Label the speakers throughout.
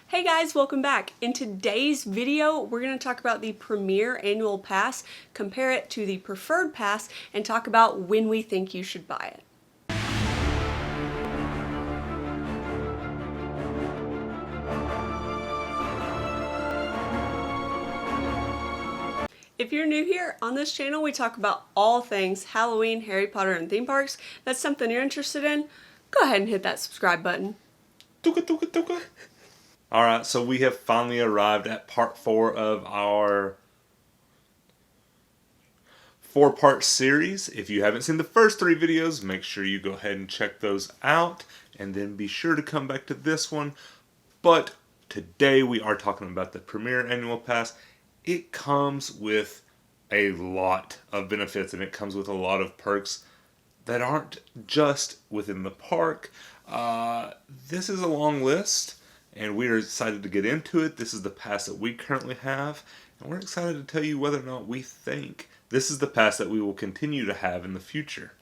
Speaker 1: Hey guys, welcome back. In today's video, we're going to talk about the Premier Annual Pass, compare it to the Preferred Pass, and talk about when we think you should buy it. If you're new here, on this channel we talk about all things Halloween, Harry Potter, and theme parks. If that's something you're interested in, go ahead and hit that subscribe button.
Speaker 2: Alright, so we have finally arrived at part 4 of our 4-part series. If you haven't seen the first 3 videos, make sure you go ahead and check those out, and then be sure to come back to this one. But today we are talking about the Premier Annual Pass. It comes with a lot of benefits, and it comes with a lot of perks that aren't just within the park. This is a long list, and we are excited to get into it. This is the pass that we currently have, and we're excited to tell you whether or not we think this is the pass that we will continue to have in the future.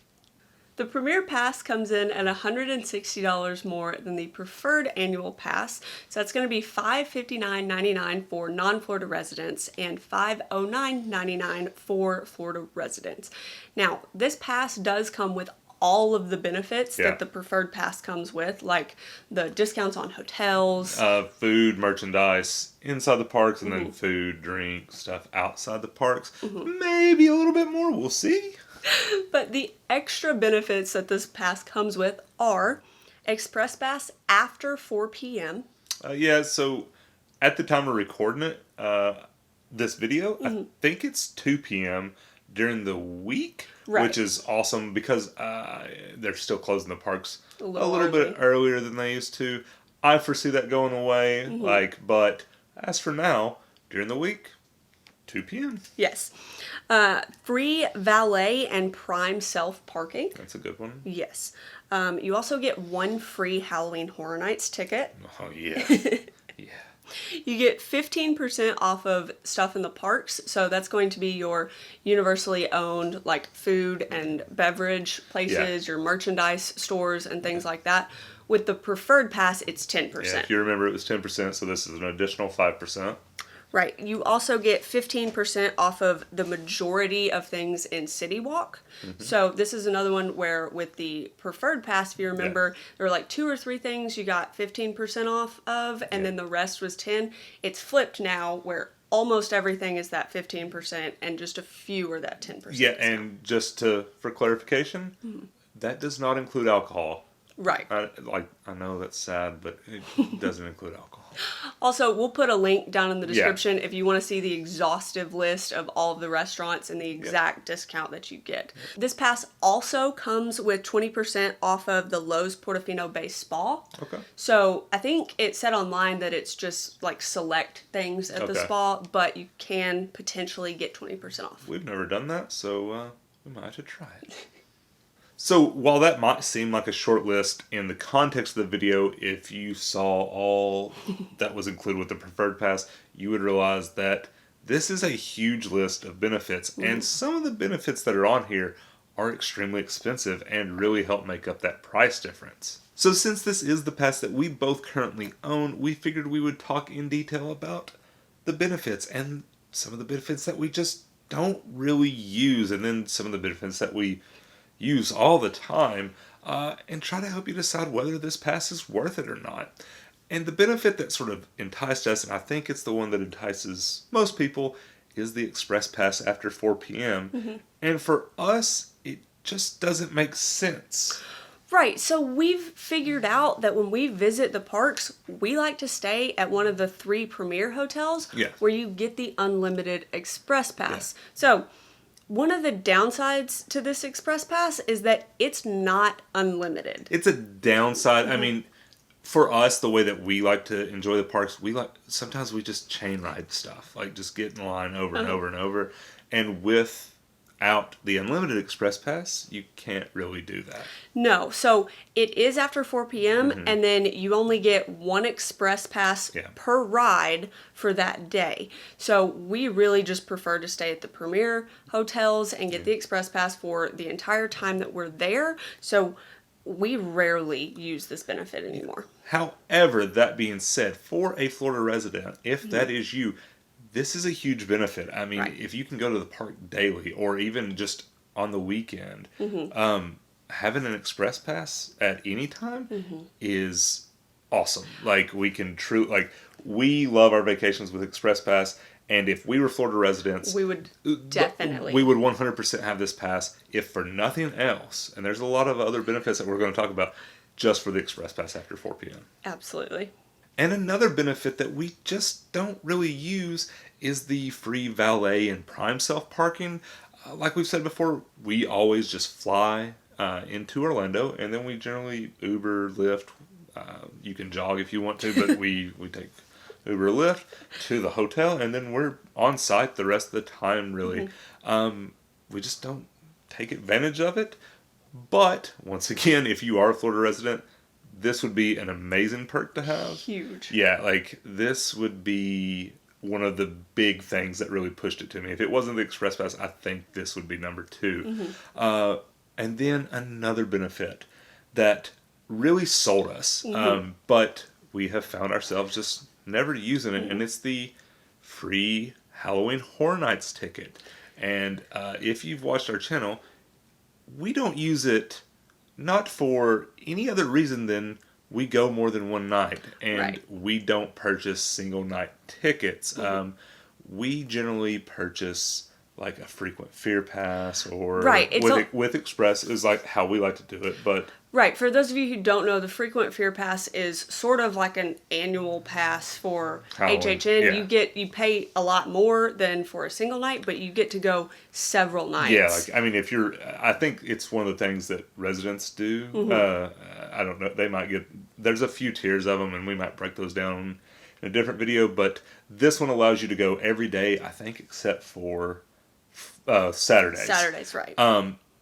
Speaker 1: The Premier Pass comes in at $160 more than the Preferred Annual Pass, so that's going to be $559.99 for non-Florida residents and $509.99 for Florida residents. Now, this pass does come with all of the benefits that the Preferred Pass comes with, like the discounts on hotels,
Speaker 2: food, merchandise inside the parks, and then food, drink, stuff outside the parks. Maybe a little bit more, we'll see.
Speaker 1: But the extra benefits that this pass comes with are Express Pass after 4 p.m.
Speaker 2: So at the time of recording it, this video, I think it's 2 p.m. during the week, which is awesome because they're still closing the parks a little bit earlier than they used to. I foresee that going away, but as for now, during the week, 2 p.m.
Speaker 1: Yes. Free valet and prime self-parking.
Speaker 2: That's a good one.
Speaker 1: Yes. You also get 1 free Halloween Horror Nights ticket.
Speaker 2: Oh, yeah. Yeah.
Speaker 1: You get 15% off of stuff in the parks, so that's going to be your universally owned, like, food and beverage places, your merchandise stores and things like that. With the Preferred Pass, it's 10%.
Speaker 2: Yeah, if you remember, it was 10%, so this is an additional 5%.
Speaker 1: Right. You also get 15% off of the majority of things in City Walk. So this is another one where with the Preferred Pass, if you remember, there were like 2 or 3 things you got 15% off of, and then the rest was 10. It's flipped now where almost everything is that 15% and just a few are that 10%.
Speaker 2: Yeah, and just for clarification, that does not include alcohol.
Speaker 1: Right.
Speaker 2: I know that's sad, but it doesn't include alcohol.
Speaker 1: Also, we'll put a link down in the description if you want to see the exhaustive list of all of the restaurants and the exact discount that you get. This pass also comes with 20% off of the Lowe's Portofino Bay Spa.
Speaker 2: Okay.
Speaker 1: So I think it said online that it's just like select things at the spa, but you can potentially get 20% off.
Speaker 2: We've never done that, so we might have to try it. So, while that might seem like a short list, in the context of the video, if you saw all that was included with the Preferred Pass, you would realize that this is a huge list of benefits, and some of the benefits that are on here are extremely expensive and really help make up that price difference. So, since this is the pass that we both currently own, we figured we would talk in detail about the benefits and some of the benefits that we just don't really use, and then some of the benefits that we use all the time, and try to help you decide whether this pass is worth it or not. And the benefit that sort of enticed us, and I think it's the one that entices most people, is the Express Pass after 4 p.m. And for us, it just doesn't make sense.
Speaker 1: Right, so we've figured out that when we visit the parks, we like to stay at one of the 3 Premier hotels where you get the unlimited Express Pass. So one of the downsides to this Express Pass is that it's not unlimited.
Speaker 2: It's a downside. I mean, for us, the way that we like to enjoy the parks, sometimes we just chain ride stuff, like just get in line over and over and over. And without the unlimited Express Pass, you can't really do that.
Speaker 1: No, so it is after 4 p.m. and then you only get 1 Express Pass per ride for that day. So we really just prefer to stay at the Premier hotels and get the Express Pass for the entire time that we're there. So we rarely use this benefit anymore.
Speaker 2: However, that being said, for a Florida resident, if that is you, this is a huge benefit. I mean,
Speaker 1: Right.
Speaker 2: if you can go to the park daily or even just on the weekend, having an express pass at any time is awesome. Like we love our vacations with express pass, and if we were Florida residents,
Speaker 1: We would definitely.
Speaker 2: we would 100% have this pass if for nothing else. And there's a lot of other benefits that we're going to talk about just for the express pass after 4 p.m.
Speaker 1: Absolutely.
Speaker 2: And another benefit that we just don't really use is the free valet and prime self parking. Like we've said before, we always just fly into Orlando, and then we generally Uber, Lyft. You can jog if you want to, but we take Uber or Lyft to the hotel, and then we're on site the rest of the time, really. We just don't take advantage of it. But, once again, if you are a Florida resident, this would be an amazing perk to have.
Speaker 1: Huge.
Speaker 2: Yeah, like, this would be one of the big things that really pushed it to me. If it wasn't the Express Pass, I think this would be number 2. And then another benefit that really sold us, but we have found ourselves just never using it, and it's the free Halloween Horror Nights ticket. And if you've watched our channel, we don't use it not for any other reason than we go more than one night, and we don't purchase single night tickets. We generally purchase like a frequent fear pass or with Express is like how we like to do it. But
Speaker 1: right, for those of you who don't know, the frequent fear pass is sort of like an annual pass for
Speaker 2: Halloween.
Speaker 1: HHN.
Speaker 2: Yeah.
Speaker 1: You pay a lot more than for a single night, but you get to go several nights.
Speaker 2: Yeah, like, I mean, I think it's one of the things that residents do. I don't know, they might there's a few tiers of them, and we might break those down in a different video, but this one allows you to go every day, I think, except for Saturdays.
Speaker 1: Saturdays, right.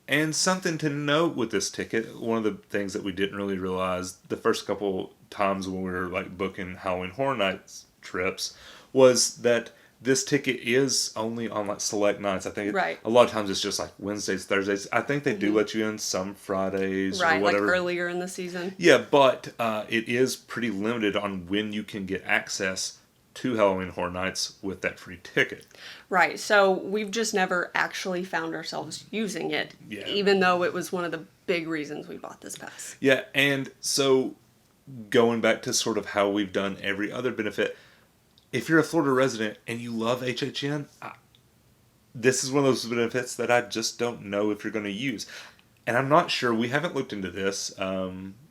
Speaker 2: And something to note with this ticket, one of the things that we didn't really realize the first couple times when we were like booking Halloween Horror Nights trips was that this ticket is only on like select nights. I think a lot of times it's just like Wednesdays, Thursdays. I think they do let you in some Fridays or whatever.
Speaker 1: Like earlier in the season.
Speaker 2: Yeah, but it is pretty limited on when you can get access to Halloween Horror Nights with that free ticket.
Speaker 1: Right, so we've just never actually found ourselves using it, even though it was one of the big reasons we bought this pass.
Speaker 2: Yeah, and so going back to sort of how we've done every other benefit, if you're a Florida resident and you love HHN, this is one of those benefits that I just don't know if you're going to use. And I'm not sure. We haven't looked into this.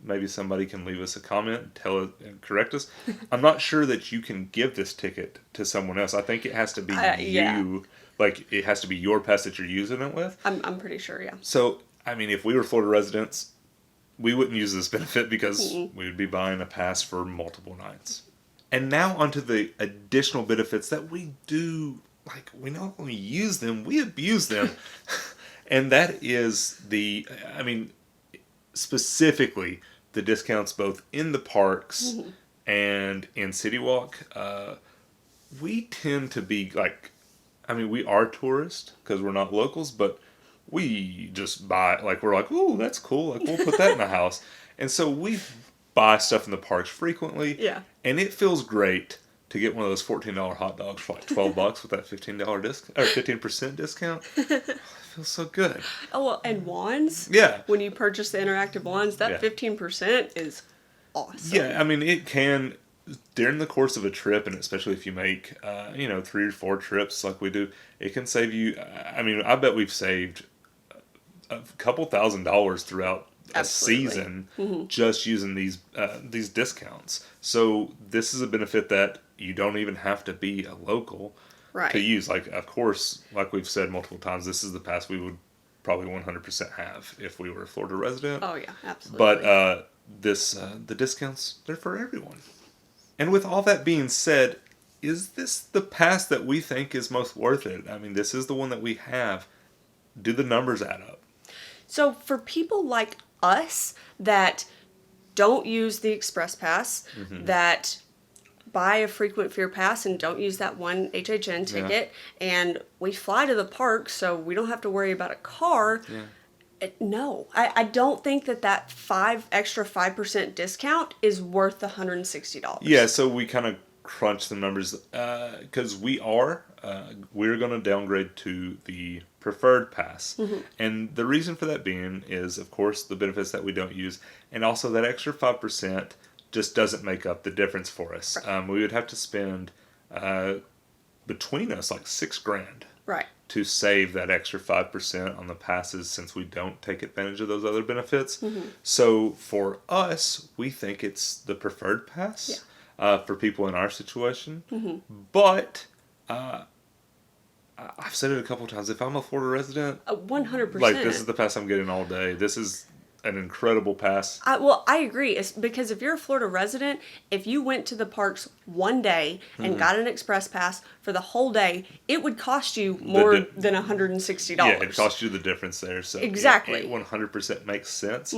Speaker 2: Maybe somebody can leave us a comment, and correct us. I'm not sure that you can give this ticket to someone else. I think it has to be you. Like, it has to be your pass that you're using it with.
Speaker 1: I'm pretty sure, yeah.
Speaker 2: So, I mean, if we were Florida residents, we wouldn't use this benefit because we would be buying a pass for multiple nights. And now onto the additional benefits that we do. Like, we not only use them, we abuse them. And that is specifically the discounts both in the parks and in City Walk. We tend to be like, we are tourists because we're not locals, but we just buy, like, we're like, ooh, that's cool. Like, we'll put that in the house. And so we buy stuff in the parks frequently.
Speaker 1: Yeah.
Speaker 2: And it feels great to get one of those $14 hot dogs for like $12 with that $15 discount or 15% discount. Feels so good.
Speaker 1: Oh, well, and wands?
Speaker 2: Yeah.
Speaker 1: When you purchase the interactive wands, that 15% is awesome.
Speaker 2: Yeah, it can, during the course of a trip, and especially if you make, 3 or 4 trips like we do, it can save you, I bet we've saved a couple $1,000s throughout a season just using these discounts. So this is a benefit that you don't even have to be a local to use. Like, of course, like we've said multiple times, this is the pass we would probably 100% have if we were a Florida resident.
Speaker 1: Oh yeah, absolutely.
Speaker 2: But the discounts, they're for everyone. And with all that being said, is this the pass that we think is most worth it? This is the one that we have. Do the numbers add up? So
Speaker 1: for people like us that don't use the Express Pass, that buy a frequent fear pass and don't use that one HHN ticket, and we fly to the park so we don't have to worry about a car, No, I don't think that extra 5% discount is worth the $160.
Speaker 2: Yeah, so we kind of crunched the numbers because we're going to downgrade to the preferred pass, and the reason for that being is, of course, the benefits that we don't use, and also that extra 5% just doesn't make up the difference for us.
Speaker 1: Right.
Speaker 2: We would have to spend between us like $6,000.
Speaker 1: Right.
Speaker 2: To save that extra 5% on the passes since we don't take advantage of those other benefits. So for us, we think it's the preferred pass for people in our situation. But I've said it a couple of times. If I'm a Florida resident,
Speaker 1: 100%.
Speaker 2: like this is the pass I'm getting all day. This is an incredible pass.
Speaker 1: I agree. It's because if you're a Florida resident, if you went to the parks one day and got an express pass for the whole day, it would cost you more than $160.
Speaker 2: Yeah, it cost you the difference there. So
Speaker 1: exactly.
Speaker 2: It 100% makes sense.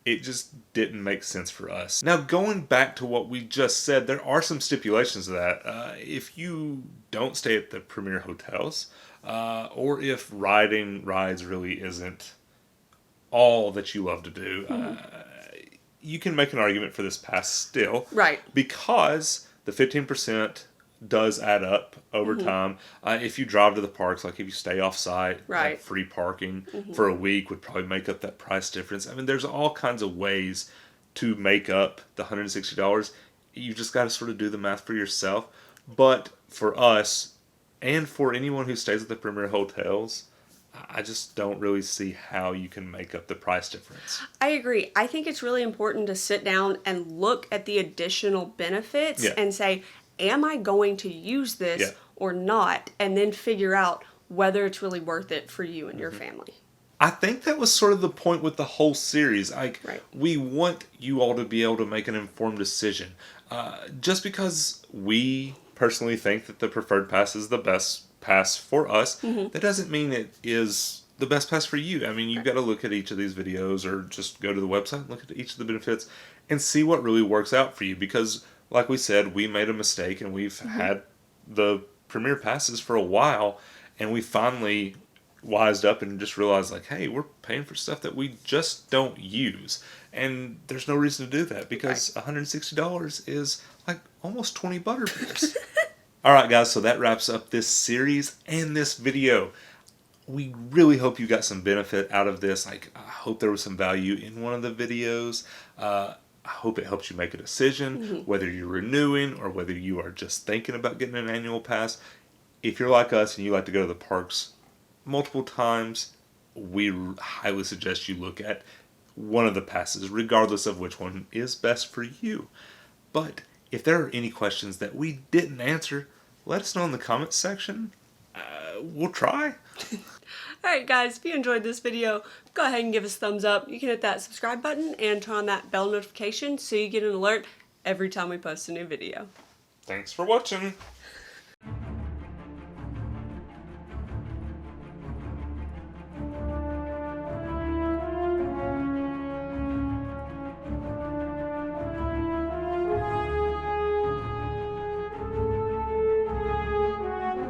Speaker 2: It just didn't make sense for us. Now, going back to what we just said, there are some stipulations to that. If you don't stay at the premier hotels, or if riding rides really isn't all that you love to do, you can make an argument for this pass still.
Speaker 1: Right.
Speaker 2: Because the 15% does add up over time. If you drive to the parks, like if you stay off site,
Speaker 1: right.
Speaker 2: Free parking for a week would probably make up that price difference. I mean, there's all kinds of ways to make up the $160. You just got to sort of do the math for yourself. But for us, and for anyone who stays at the premier hotels, I just don't really see how you can make up the price difference.
Speaker 1: I agree. I think it's really important to sit down and look at the additional benefits and say, am I going to use this or not? And then figure out whether it's really worth it for you and your family.
Speaker 2: I think that was sort of the point with the whole series. Like, we want you all to be able to make an informed decision. Just because we personally think that the preferred pass is the best pass for us, that doesn't mean it is the best pass for you. I mean, you've got to look at each of these videos or just go to the website and look at each of the benefits and see what really works out for you. Because, like we said, we made a mistake and we've had the premier passes for a while, and we finally wised up and just realized, like, hey, we're paying for stuff that we just don't use. And there's no reason to do that because $160 is like almost 20 Butterbeers. All right, guys, so that wraps up this series and this video. We really hope you got some benefit out of this. I hope there was some value in one of the videos. I hope it helps you make a decision, whether you're renewing or whether you are just thinking about getting an annual pass. If you're like us and you like to go to the parks multiple times, we highly suggest you look at one of the passes, regardless of which one is best for you. But if there are any questions that we didn't answer, let us know in the comments section. We'll try.
Speaker 1: Alright guys, if you enjoyed this video, go ahead and give us a thumbs up. You can hit that subscribe button and turn on that bell notification so you get an alert every time we post a new video.
Speaker 2: Thanks for watching.